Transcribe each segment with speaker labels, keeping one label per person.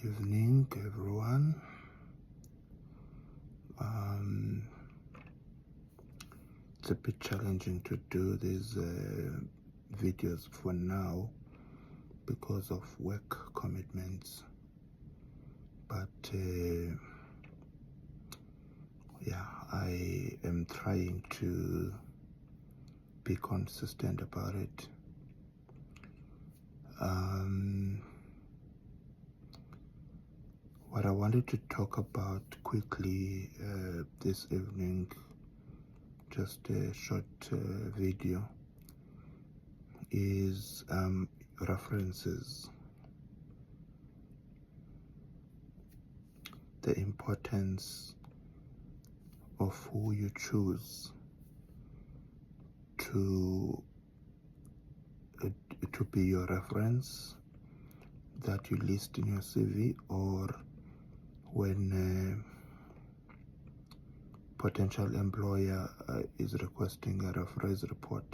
Speaker 1: evening, everyone. It's a bit challenging to do these videos for now because of work commitments, but yeah, I am trying to be consistent about it. What I wanted to talk about quickly this evening, just a short video, is references. The importance of who you choose to be your reference that you list in your CV, or when a potential employer is requesting a reference report.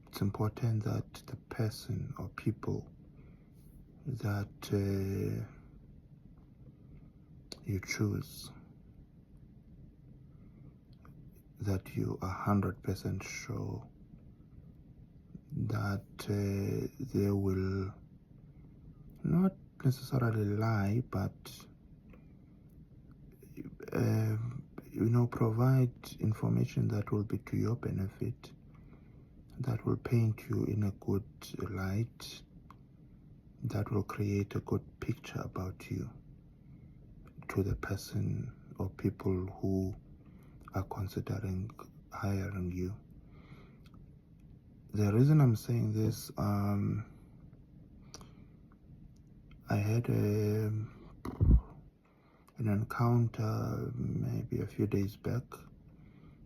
Speaker 1: It's important that the person or people that you choose, that you are 100% sure that they will not necessarily lie, but provide information that will be to your benefit, that will paint you in a good light, that will create a good picture about you to the person or people who are considering hiring you. The reason I'm saying this, I had an encounter maybe a few days back.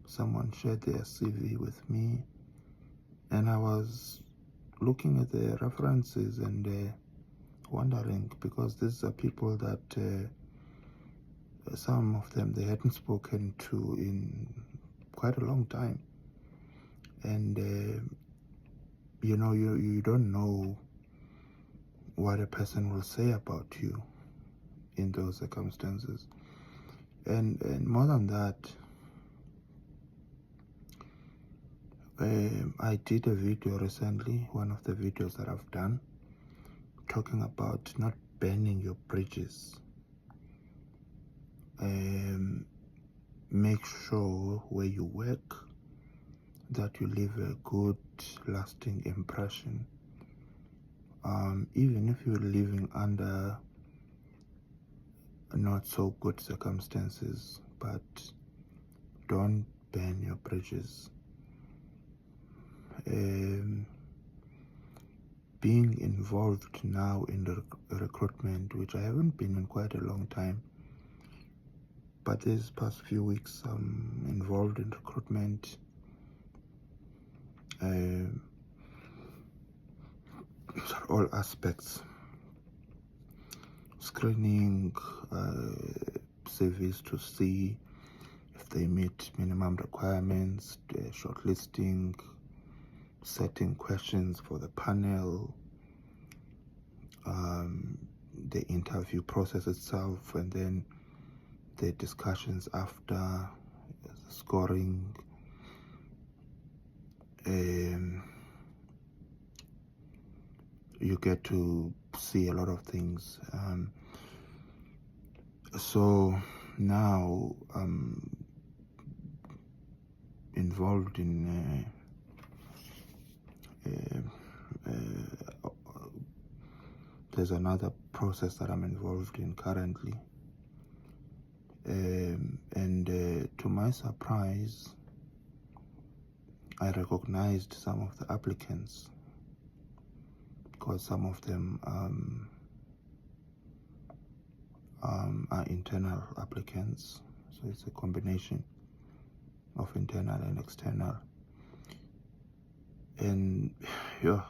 Speaker 1: Someone shared their CV with me, and I was looking at the references and wondering, because these are people that some of them they hadn't spoken to in quite a long time, and you don't know what a person will say about you in those circumstances. And more than that, I did a video recently, one of the videos that I've done, talking about not burning your bridges. Make sure where you work that you leave a good lasting impression, even if you're living under not so good circumstances, but don't burn your bridges. Being involved now in the recruitment, which I haven't been in quite a long time, but these past few weeks I'm involved in recruitment. All aspects: screening CVs to see if they meet minimum requirements, shortlisting, setting questions for the panel, the interview process itself, and then the discussions after, scoring, you get to see a lot of things. So now I'm involved in there's another process that I'm involved in currently, and to my surprise, I recognized some of the applicants, because some of them are internal applicants, so it's a combination of internal and external. And yeah,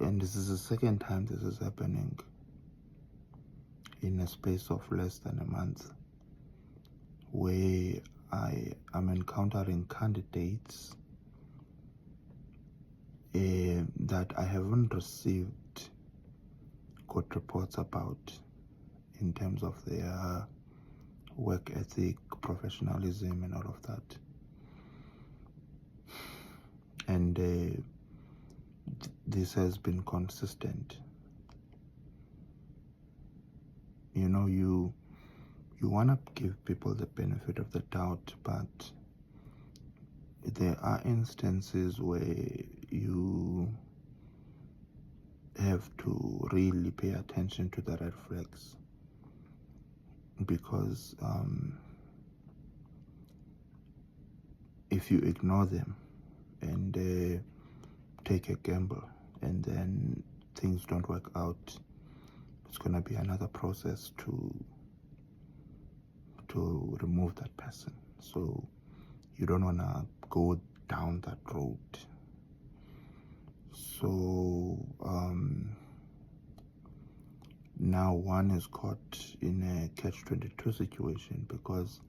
Speaker 1: and this is the second time this is happening in a space of less than a month, where I am encountering candidates that I haven't received good reports about in terms of their work ethic, professionalism, and all of that. And this has been consistent. You know, you want to give people the benefit of the doubt, but there are instances where you have to really pay attention to the red flags, because if you ignore them and take a gamble and then things don't work out, it's going to be another process to remove that person. So you don't want to go down that road. So now one is caught in a catch-22 situation, because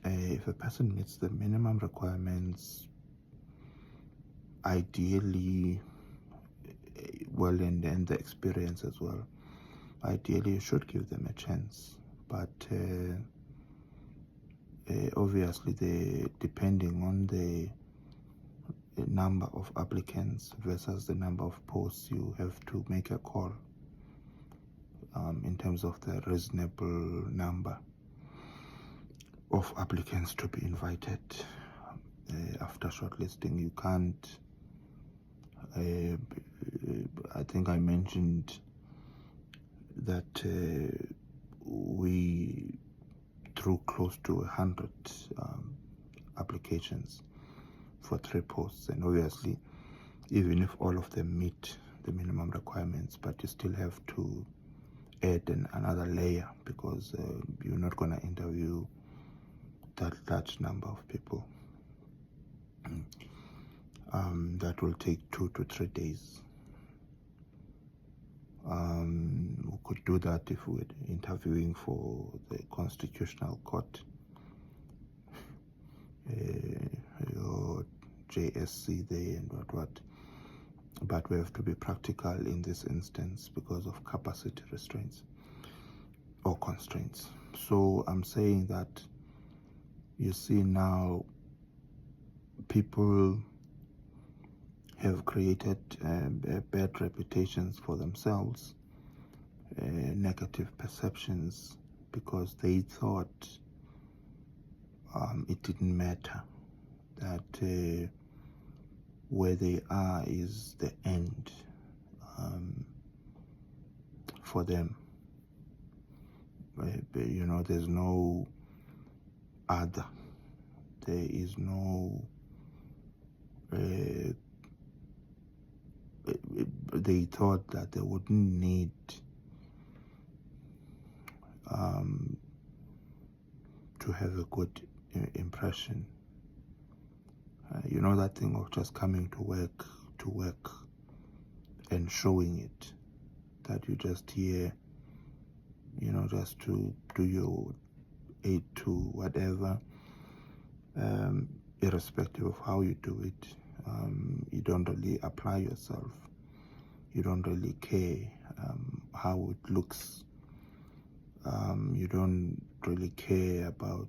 Speaker 1: if a person meets the minimum requirements, ideally, well, and the experience as well, ideally you should give them a chance. But obviously, depending on the number of applicants versus the number of posts, you have to make a call in terms of the reasonable number of applicants to be invited after shortlisting. You can't, I think I mentioned that we drew close to 100 applications for 3 posts, and obviously even if all of them meet the minimum requirements, but you still have to add another layer, because you're not going to interview that large number of people. That will take 2 to 3 days. We could do that if we were interviewing for the Constitutional Court, your JSC there and what. But we have to be practical in this instance because of capacity restraints or constraints. So I'm saying that, you see, now people have created bad reputations for themselves, negative perceptions, because they thought it didn't matter, that where they are is the end for them. You know, there's no other. There is no they thought that they wouldn't need to have a good impression. You know, that thing of just coming to work and showing it, that you just here, you know, just to do your 8 to whatever, irrespective of how you do it. You don't really apply yourself. You don't really care how it looks. You don't really care about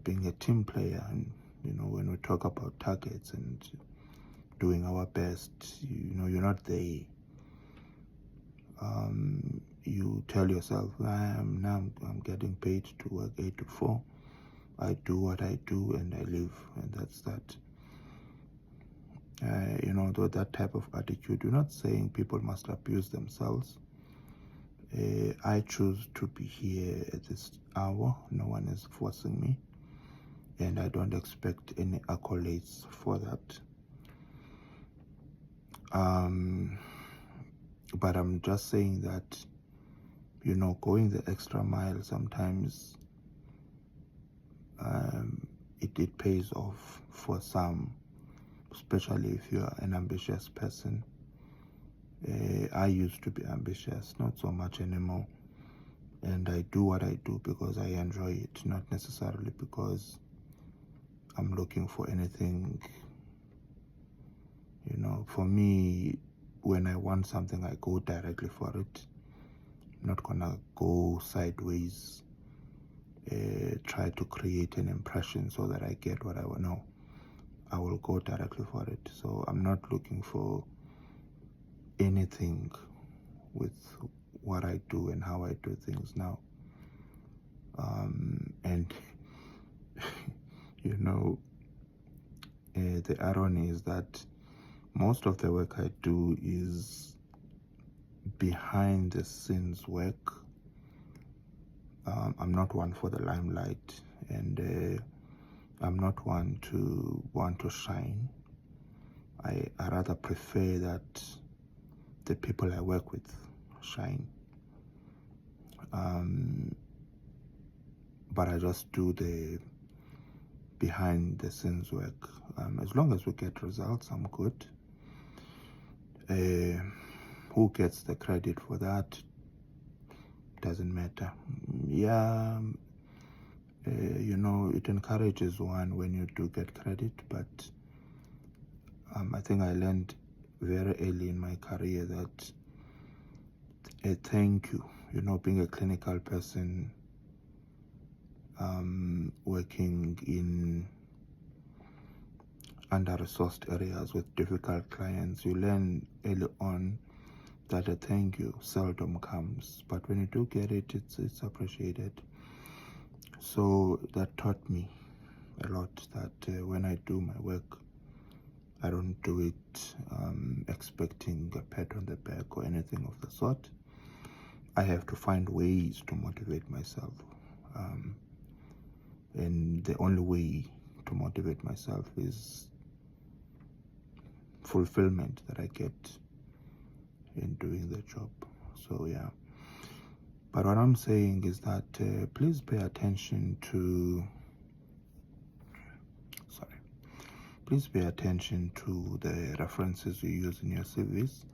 Speaker 1: being a team player. And you know, when we talk about targets and doing our best, you know, you're not there. You tell yourself, I'm getting paid to work 8 to 4. I do what I do and I live, and that's that. You know, that type of attitude. You're not saying people must abuse themselves. I choose to be here at this hour. No one is forcing me, and I don't expect any accolades for that. But I'm just saying that, you know, going the extra mile sometimes, it pays off for some, especially if you're an ambitious person. I used to be ambitious, not so much anymore. And I do what I do because I enjoy it, not necessarily because I'm looking for anything. You know, for me, when I want something, I go directly for it. I'm not gonna go sideways, try to create an impression so that I get what I want. No, I will go directly for it. So I'm not looking for anything with what I do and how I do things now. And you know, the irony is that most of the work I do is behind the scenes work. I'm not one for the limelight, and I'm not one to want to shine. I rather prefer that the people I work with shine. But I just do the behind the scenes work. As long as we get results, I'm good. Who gets the credit for that doesn't matter. Yeah, you know, it encourages one when you do get credit, but I think I learned very early in my career that a thank you, you know, being a clinical person, working in under-resourced areas with difficult clients, you learn early on that a thank you seldom comes, but when you do get it, it's appreciated. So that taught me a lot that when I do my work, I don't do it expecting a pat on the back or anything of the sort. I have to find ways to motivate myself, and the only way to motivate myself is fulfillment that I get in doing the job. So yeah, but what I'm saying is that please pay attention to the references you use in your CVs.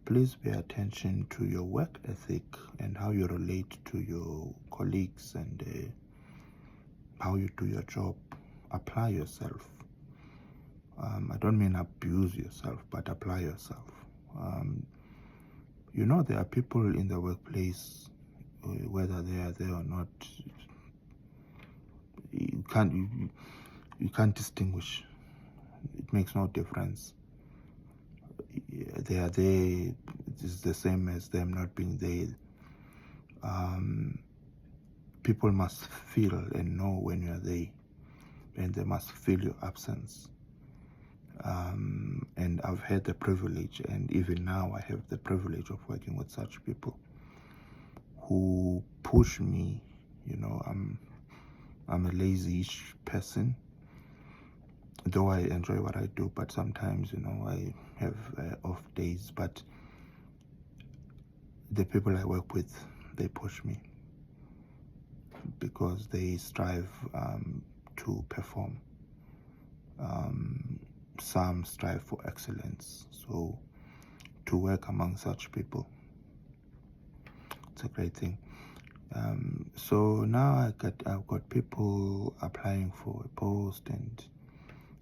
Speaker 1: Please pay attention to your work ethic and how you relate to your colleagues, and how you do your job. Apply yourself. I don't mean abuse yourself, but apply yourself. You know, there are people in the workplace, whether they are there or not, you can't distinguish. It makes no difference. They are there. It's the same as them not being there. People must feel and know when you are there, and they must feel your absence. And I've had the privilege, and even now I have the privilege of working with such people who push me. You know, I'm a lazy-ish person, though I enjoy what I do, but sometimes, you know, I have off days. But the people I work with, they push me because they strive to perform. Some strive for excellence. So to work among such people, it's a great thing. So now I've got people applying for a post, and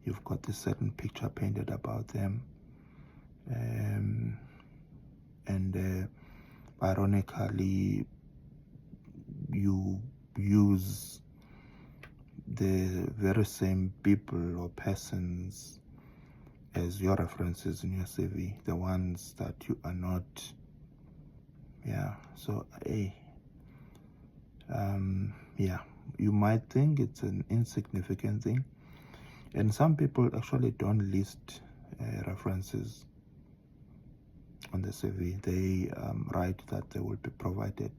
Speaker 1: you've got this certain picture painted about them, and ironically, you use the very same people or persons as your references in your CV, the ones that you are not. Yeah, so yeah, you might think it's an insignificant thing, and some people actually don't list references on the CV. They write that they will be provided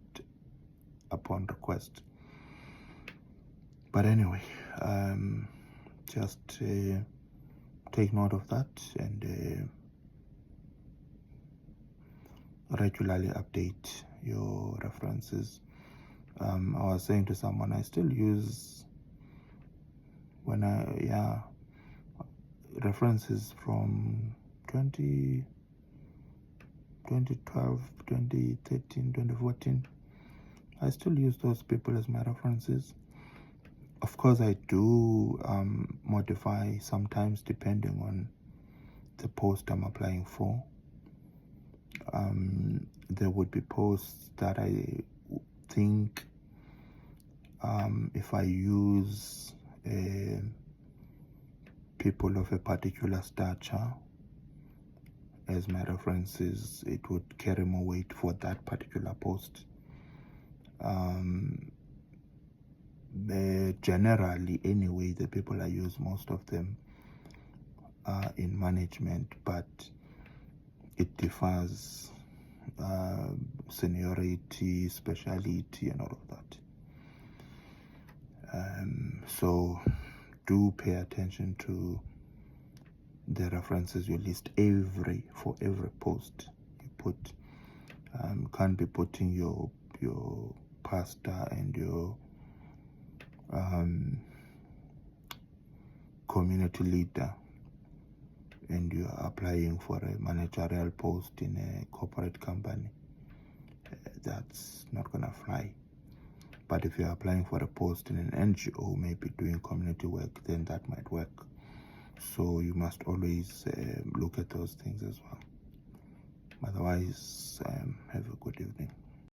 Speaker 1: upon request. But anyway, just take note of that, and regularly update your references. I was saying to someone, I still use references from 2012, 2013, 2014. I still use those people as my references. Of course, I do modify sometimes depending on the post I'm applying for. There would be posts that I think if I use people of a particular stature as my references, it would carry more weight for that particular post. Generally, anyway, the people I use, most of them are in management, but it differs, seniority, speciality, and all of that. So do pay attention to the references you list for every post you put. Can't be putting your pastor and your community leader and you're applying for a managerial post in a corporate company. That's not gonna fly. But if you're applying for a post in an NGO, maybe doing community work, then that might work. So you must always look at those things as well. Otherwise, have a good evening.